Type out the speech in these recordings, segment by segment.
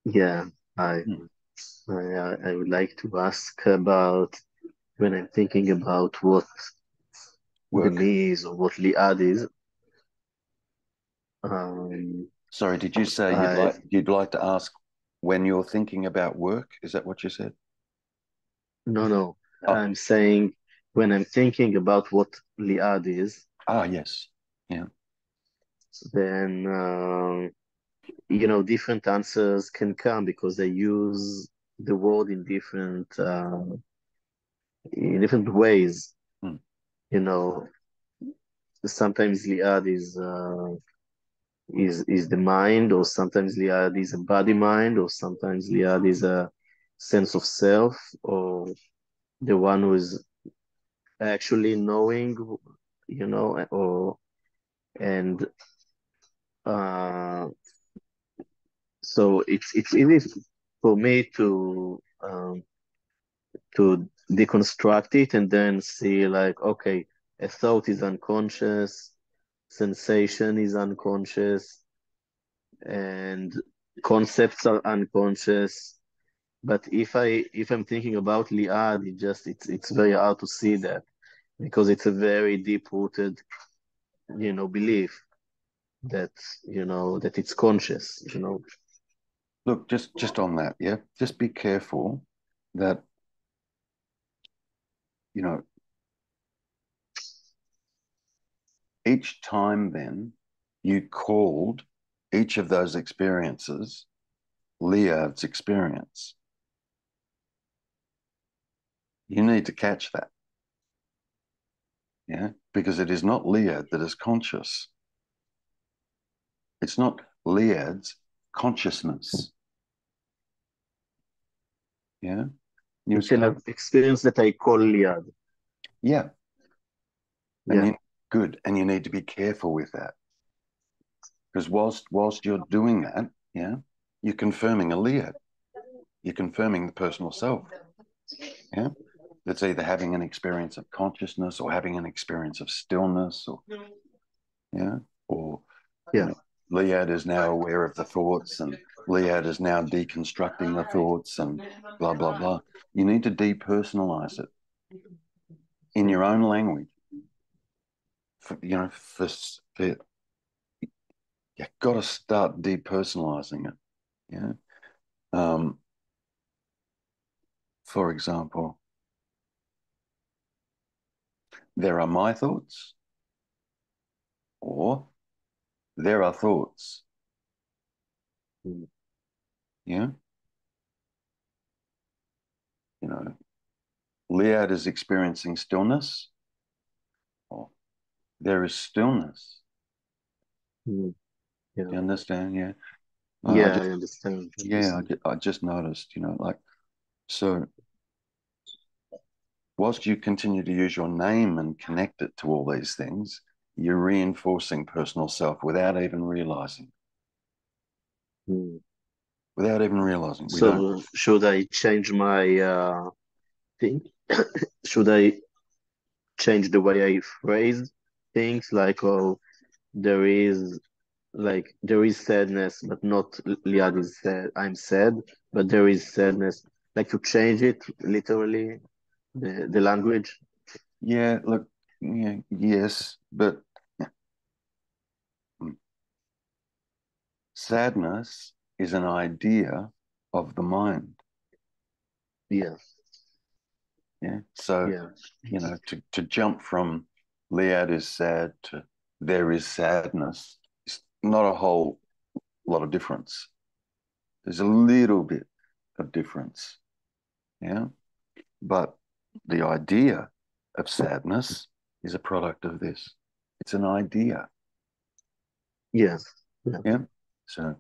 Yeah, I, Hmm. I would like to ask about when I'm thinking about what the Work. me is or what liad is. Um, Sorry, did you say I you'd like to ask when you're thinking about work? Is that what you said? no, no. Oh, I'm saying when I'm thinking about what liad is, yes. Yeah. then different answers can come because they use the word in different ways. Hmm. You know, sometimes liad is the mind, or sometimes liad is a body mind, or sometimes liad is a sense of self, or the one who is actually knowing, or and uh, so it's easy for me to deconstruct it and then see like, okay, a thought is unconscious, sensation is unconscious, and concepts are unconscious. But if I'm thinking about liad, it's very hard to see that because it's a very deep rooted, belief that that it's conscious. Look, just on that, yeah. Just be careful that, you know, each time then you called each of those experiences Liad's experience. You need to catch that, yeah, because it is not Liad that is conscious. It's not Liad's consciousness, yeah. You It's an start, experience that I call liad. yeah, and Yeah. good, and you need to be careful with that because whilst you're doing that, yeah, you're confirming a Liad. You're confirming the personal self, yeah. That's either having an experience of consciousness or having an experience of stillness, or yeah, or you Yeah. know, Liad is now aware of the thoughts, and Liad is now deconstructing the thoughts, and blah blah blah. You need to depersonalize it in your own language. For you got to start depersonalizing it. Yeah. Um, for example, there are my thoughts, or there are thoughts. Mm. Yeah. You know, Liad is experiencing stillness, or there is stillness. Mm. Yeah. Do you understand? Yeah. I Yeah, just, I understand. yeah, I just noticed, like, so whilst you continue to use your name and connect it to all these things, you're reinforcing personal self Mm. without even realizing. We don't. So should I change my thing? Should I change the way I phrase things? Like, oh, there is there is sadness, but not liad is sad. I'm sad, but there is sadness. Like to change it literally, the language. Yeah, look, yeah, yes, but sadness is an idea of the mind. Yeah. Yeah. So, Yeah. to jump from Liad is sad to there is sadness, it's not a whole lot of difference. There's a little bit of difference. Yeah. But the idea of sadness is a product of this. It's an idea. Yes. Yeah. Yeah. So,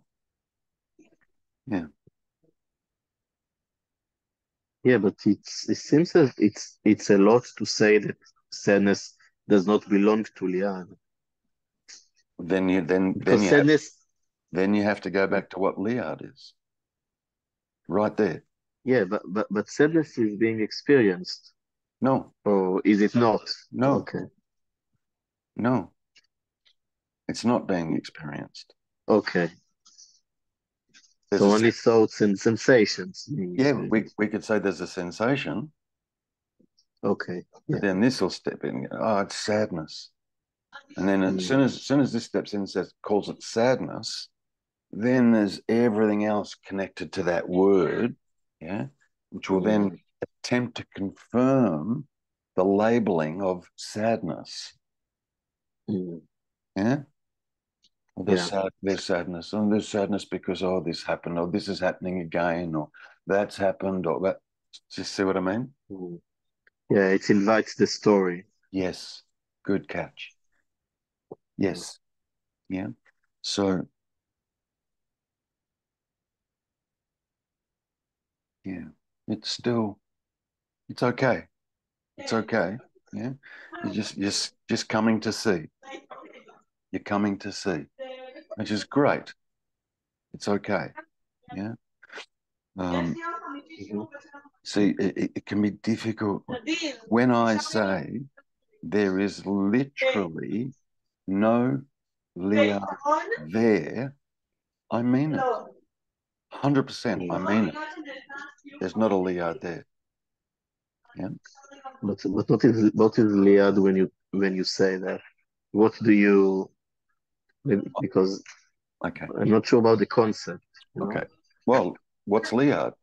yeah. Yeah, but it seems that it's a lot to say that sadness does not belong to liad Then you then because you have sadness. then you have to go back to what Liard is. Right there. Yeah, but sadness is being experienced, No, or is it not? no, Okay. no. It's not being experienced. Okay. So only thoughts and sensations. We could say there's a sensation, Okay. but Yeah. then this will step in. Oh, it's sadness. And then as soon as this steps in and says calls it sadness, then there's everything else connected to that word, yeah, which will then attempt to confirm the labeling of sadness. Yeah. Well, there's sadness, and there's sadness because this happened, or this is happening again, or that's happened, or that. Just see what I mean? Yeah, it invites the story. Yes, good catch. Yes, yeah. So, yeah, it's okay. It's okay. Yeah, you're just coming to see. You're coming to see, which is great. It's okay. Yeah. See, it can be difficult when I say there is literally no Leah there. I mean it. 100%. I mean it. There's not a Leah there. Yeah. But what is Liad when you say that? What do you because Okay. I'm not sure about the concept, Okay. Well, what's Leah?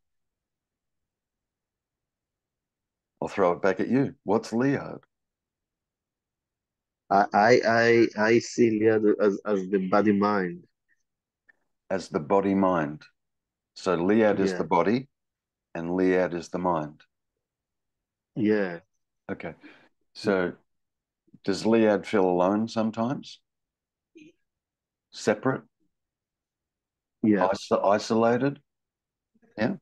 I'll throw it back at you. What's Leah? I see Liad as the body mind. As the body mind. So Liad is the Yeah. body and Liad is the mind. Yeah. Okay. So does Liad feel alone sometimes? Separate? Yeah. Isolated? Yeah.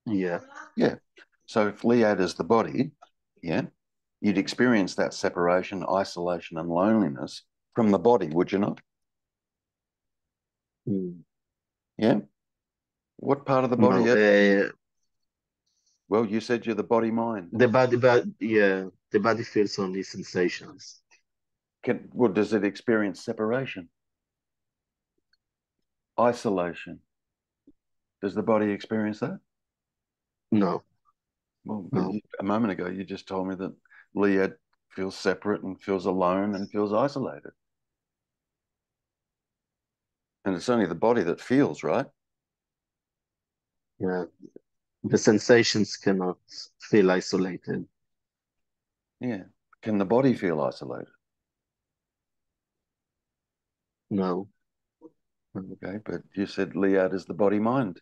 Yeah. Yeah. So if Liad is the body, yeah, you'd experience that separation, isolation, and loneliness from the body, would you not? Yeah. What part of the body? No, Well, you said you're the body mind. the body feels only sensations. Well, does it experience separation? Isolation? Does the body experience that? No, Well, but no. a moment ago, you just told me that Leah feels separate and feels alone and feels isolated. And it's only the body that feels, right? Yeah. The sensations cannot feel isolated. Yeah. Can the body feel isolated? No. Okay, but you said Liad is the body mind.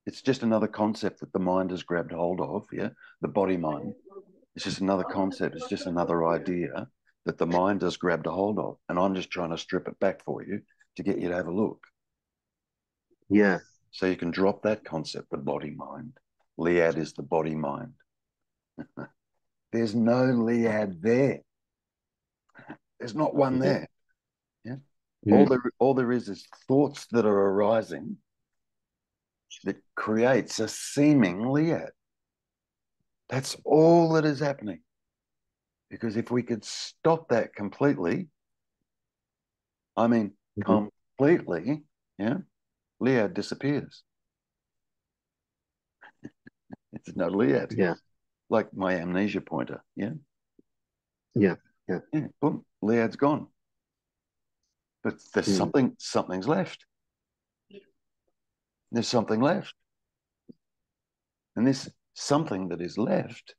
It's just another concept that the mind has grabbed hold of, yeah? The body mind. It's just another concept. It's just another idea that the mind has grabbed a hold of. And I'm just trying to strip it back for you to get you to have a look. Yeah. So you can drop that concept, the body mind. Liad is the body mind. There's no Liad there. There's not one there. Yeah. All there is thoughts that are arising that creates a seeming Liad. That's all that is happening. Because if we could stop that completely, I mean, completely, yeah, Liad disappears. It's no Liad. Yeah. Like my amnesia pointer, yeah? Yeah. Yeah. Yeah, boom, Liad's gone. But there's something's left. There's something left. And this something that is left,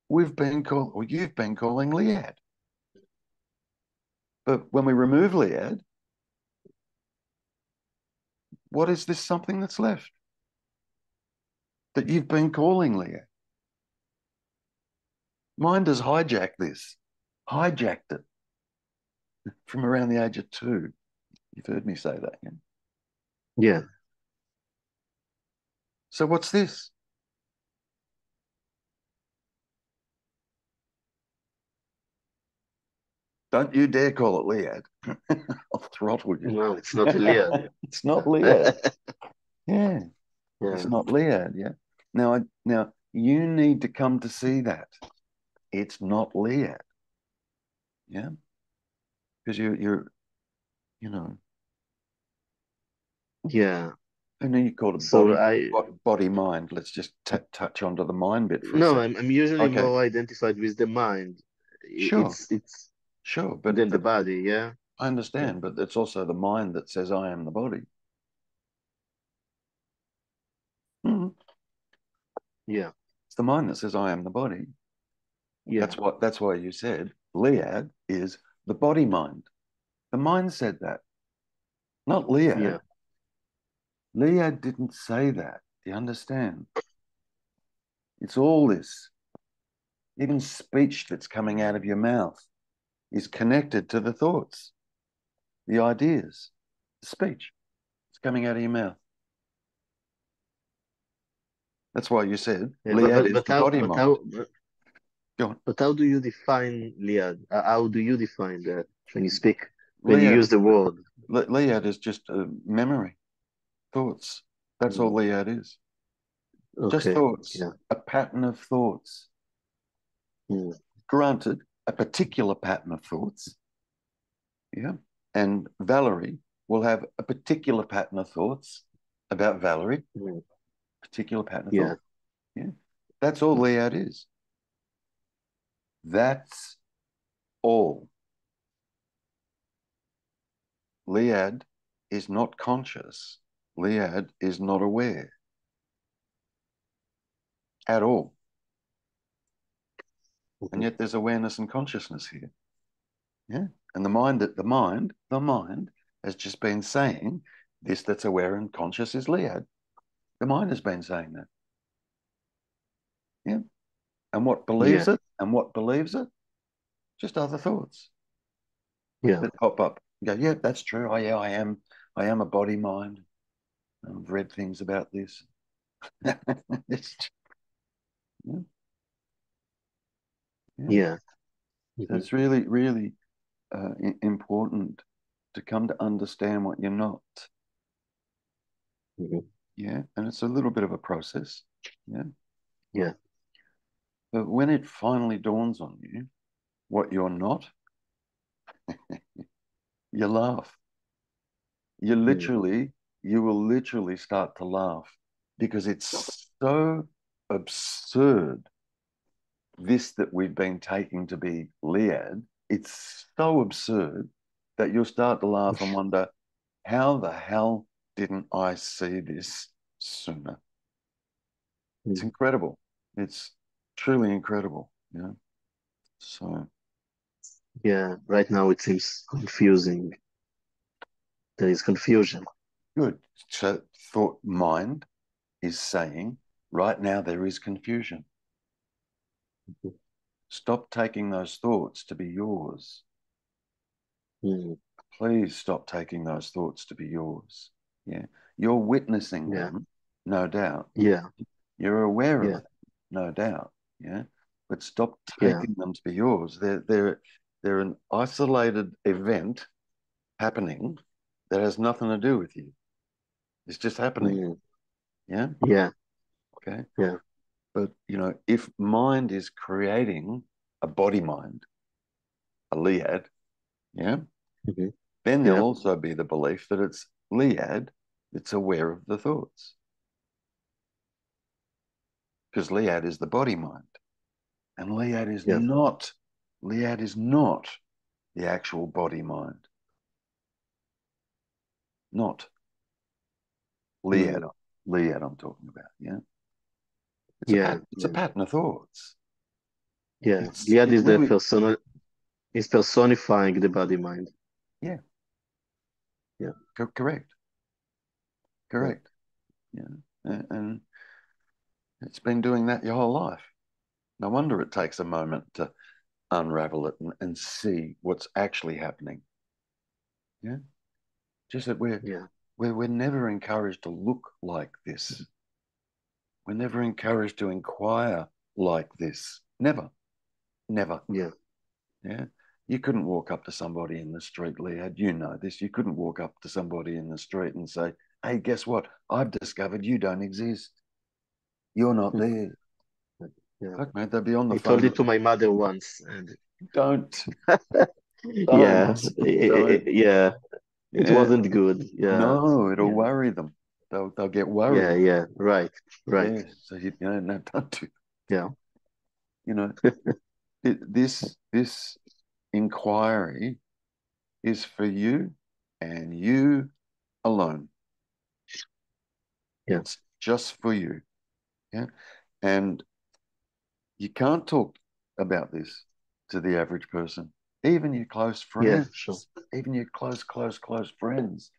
you've been calling Liad. But when we remove Liad, what is this something that's left that you've been calling Liad? Mind has hijacked this, hijacked it from around the age of 2. You've heard me say that, yeah? Yeah. So what's this? Don't you dare call it Liad. I'll throttle you. No, it's not Iliad. It's not Liad. Yeah, it's Yeah. not Liad. Yeah. Now you need to come to see that it's not Liad. Yeah. because you're Yeah. and then you call it So body mind. Let's just touch onto the mind bit for a no, second. I'm usually Okay, more identified with the mind. sure, It's sure, but than the body. Yeah. I Yeah. understand, but it's also the mind that says I am the body. Mhm. Yeah. It's the mind that says I am the body. Yeah. That's why you said Liad is the body mind. The mind said that, not Liad. Yeah. Liad didn't say that. Do you understand? It's all this. Even speech that's coming out of your mouth is connected to the thoughts, the ideas, the speech. It's coming out of your mouth. That's why you said Yeah. Liad is the body mind. Go on. But how do you define Liad? How do you define that when you speak, when you Liad, use the word? Liad is just a memory, thoughts. That's all Mm, Liad is. Just okay. thoughts, Yeah. a pattern of thoughts. Mm, Granted, a particular pattern of thoughts. Yeah. And Valerie will have a particular pattern of thoughts about Valerie, mm, particular pattern of yeah. thought. Yeah. That's all Liad is. That's all. Liad is not conscious. Liad is not aware at all. And Okay. yet there's awareness and consciousness here. Yeah. And the mind has just been saying this that's aware and conscious is Liad. The mind has been saying that. Yeah. And what believes Yeah. it and what believes it, just other thoughts Yeah. that pop up. You go, yeah, that's true. Oh yeah, I am a body mind. I've read things about this. It's, yeah, yeah. Yeah. So Mhm, it's really, really important to come to understand what you're not. mhm. Yeah. And it's a little bit of a process. Yeah. Yeah. But when it finally dawns on you what you're not, you laugh. You Mm, literally, you will literally start to laugh because it's so absurd. This that we've been taking to be Liad, it's so absurd that you'll start to laugh and wonder, how the hell didn't I see this sooner? It's mm. incredible. It's truly incredible. You know? So Yeah. Right now it seems confusing. There is confusion. good. So thought mind is saying right now there is confusion. Stop taking those thoughts to be yours. Mm, Please stop taking those thoughts to be yours. Yeah. You're witnessing yeah. them, no doubt. Yeah. You're aware of Yeah. them, no doubt. Yeah. But stop Yeah. taking them to be yours. They're an isolated event happening that has nothing to do with you. It's just happening. Mm, Yeah. yeah. Okay. Yeah. But if mind is creating a body mind, a Liad, yeah, Mhm. then there'll Yeah. also be the belief that it's Liad that's aware of the thoughts. Because Liad is the body mind. And Yeah. Liad is not the actual body mind. Not Liad. Mm, Liad I'm talking about. Yeah. yeah. It's a Yeah. pattern of thoughts. Yeah. It's Liad it is the really is personifying the body mind. yeah, Yeah. correct. Yeah. Correct. Yeah. And it's been doing that your whole life. No wonder it takes a moment to unravel it and see what's actually happening. Yeah. Just that Yeah. we're never encouraged to look like this. We're never encouraged to inquire like this. Never. Never. Yeah. Yeah. You couldn't walk up to somebody in the street, Lead. You know this. You couldn't walk up to somebody in the street and say, hey, guess what? I've discovered you don't exist. You're not there. Yeah. Fuck, mate, they'd be on the I told phone. it to my mother once, and Don't. Yeah, Don't, don't. yeah, it Yeah. wasn't good. Yeah, No, it'll yeah, worry them. They'll get yeah, worried. yeah. Right, right. Yeah. So no, don't do. Yeah, You know, this inquiry is for you and you alone. yeah, It's just for you. Yeah. And you can't talk about this to the average person, even your close yeah. Sure. friends, even your close friends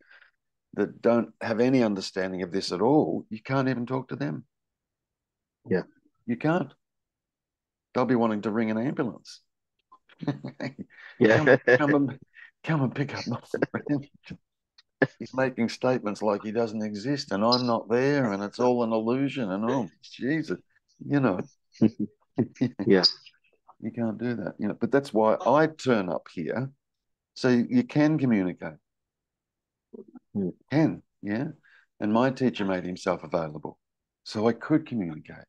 that don't have any understanding of this at all. You can't even talk to them. Yeah, You can't. They'll be wanting to ring an ambulance. yeah, come, come and come and pick up my friend. He's making statements like he doesn't exist and I'm not there and it's all an illusion and oh Jesus, you know, yeah, you can't do that. But that's why I turn up here so you can communicate. mm, Can, yeah. And my teacher made himself available so I could communicate.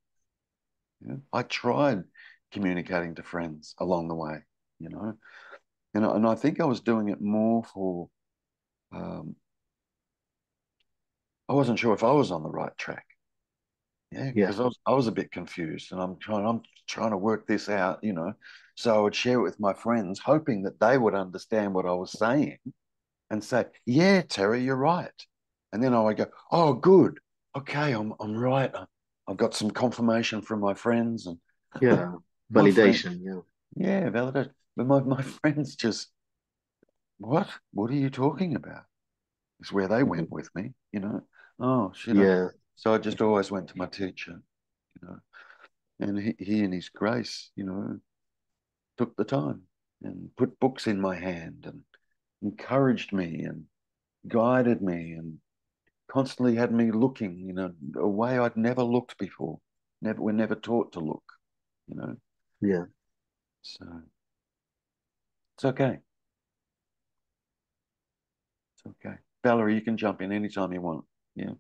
Yeah? I tried communicating to friends along the way, you know, and I think I was doing it more for. Um, I wasn't sure if I was on the right track. Yeah, yeah, because I was a bit confused, and I'm trying to work this out, So I would share it with my friends, hoping that they would understand what I was saying and say, "Yeah, Terry, you're right." And then I would go, "Oh, good, okay, I'm right. I've got some confirmation from my friends and yeah. my friend, Validation. Yeah. yeah, validation." But my friends just, what are you talking about? Is where they went Mhm. with me. Oh shit! Yeah, So I just always went to my teacher, you know, and he in his grace, took the time and put books in my hand and encouraged me and guided me and constantly had me looking, a way I'd never looked before. We're never taught to look, you know. yeah. So it's okay. It's okay. Valerie, you can jump in anytime you want. Yeah.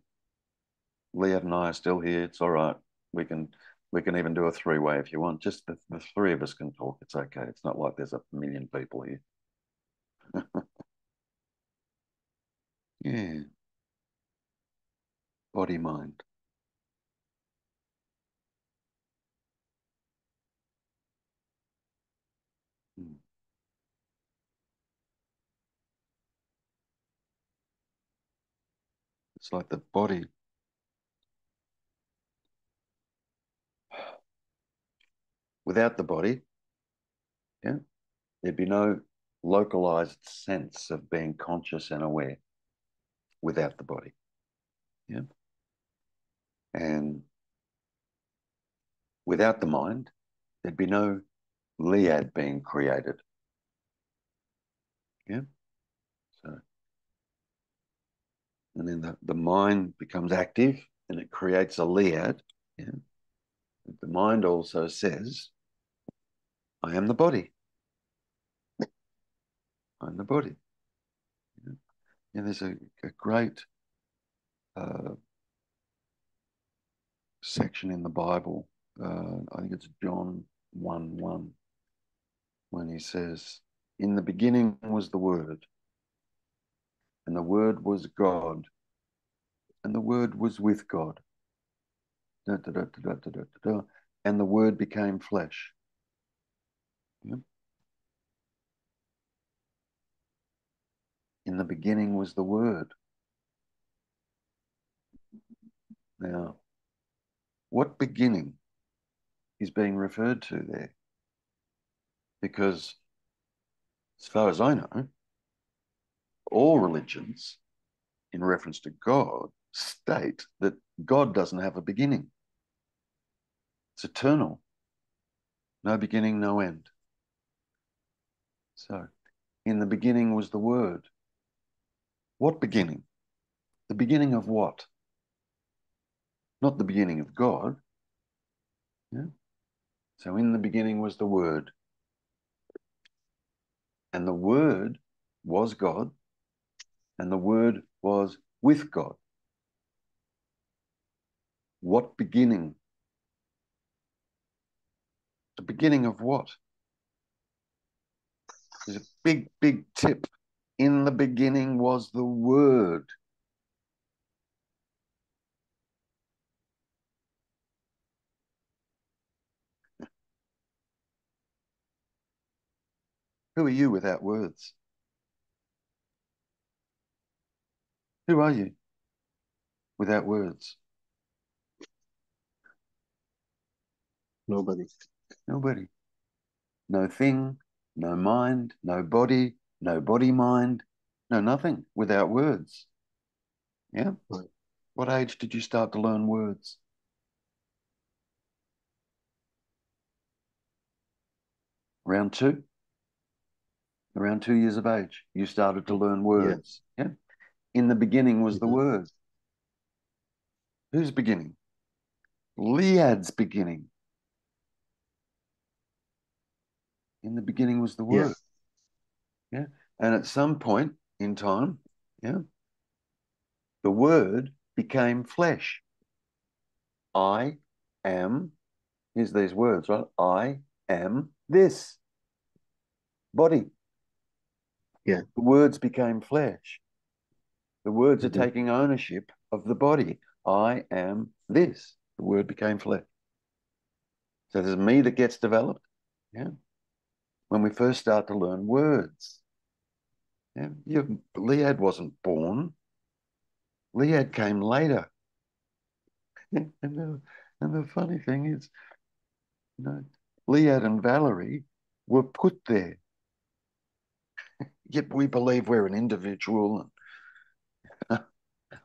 Leah and I are still here. It's all right. We can we can even do a three-way if you want. Just the three of us can talk. It's okay. It's not like there's a million people here. Yeah. Body mind. Mm. It's like the body. Without the body, yeah, there'd be no localized sense of being conscious and aware without the body. Yeah. And without the mind, there'd be no Liad being created. Yeah. So, and then the mind becomes active and it creates a Liad. Yeah. The mind also says, I am the body. I'm the body. Yeah. And there's a great uh, section in the Bible. I think it's John 1:1 when he says, in the beginning was the Word, and the Word was God, and the Word was with God. Da, da, da, da, da, da, da, and the Word became flesh. Yeah. In the beginning was the Word. Now, what beginning is being referred to there? Because as far as I know, all religions in reference to God state that God doesn't have a beginning. It's eternal, no beginning, no end. So, in the beginning was the Word. What beginning? The beginning of what? Not the beginning of God. Yeah? So, in the beginning was the Word, and the Word was God, and the Word was with God. What beginning? The beginning of what? There's a big, big tip. In the beginning was the Word. Who are you without words? Who are you without words? Nobody. Nobody. No thing, no mind, no body mind, no nothing without words. Yeah? Right. What age did you start to learn words? Around two? Around 2 years of age, you started to learn Yeah. words. Yeah? In the beginning was the Mm-hmm. Word. Whose beginning? Liad's beginning. In the beginning was the Yeah. Word. Yeah? And at some point in time, yeah, the Word became flesh. I am, here's these words, right? I am this body. Yeah. The words became flesh. The words are Mm-hmm. taking ownership of the body. I am this. The word became flesh. So there's me that gets developed. Yeah. When we first start to learn words. Yeah. Liad wasn't born. Liad came later. and, the funny thing is, you know, Liad and Valerie were put there. Yet we believe we're an individual and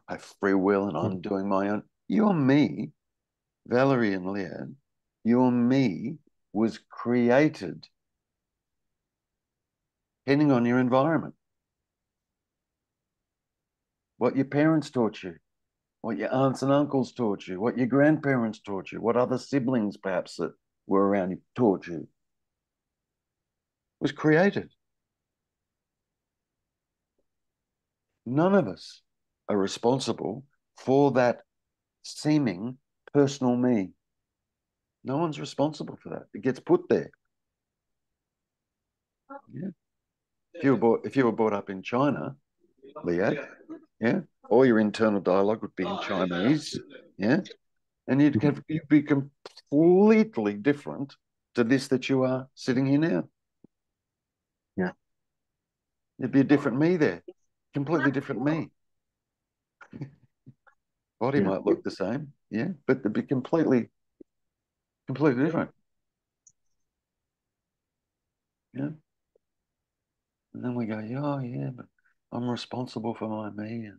I have free will and I'm doing my own. You're me, Valerie and Liad. Your me was created depending on your environment. What your parents taught you, what your aunts and uncles taught you, what your grandparents taught you, what other siblings perhaps that were around you taught you was created. None of us are responsible for that seeming personal me. No one's responsible for that. It gets put there. Yeah. If you were brought up in China, Liad, yeah, all your internal dialogue would be in Chinese, yeah, and you'd be completely different to this that you are sitting here now. Yeah. There'd be a different me there, completely different me. Body Yeah. might look the same, yeah, but they'd be completely different. Yeah. And then we go, yeah, oh, yeah, but I'm responsible for my me.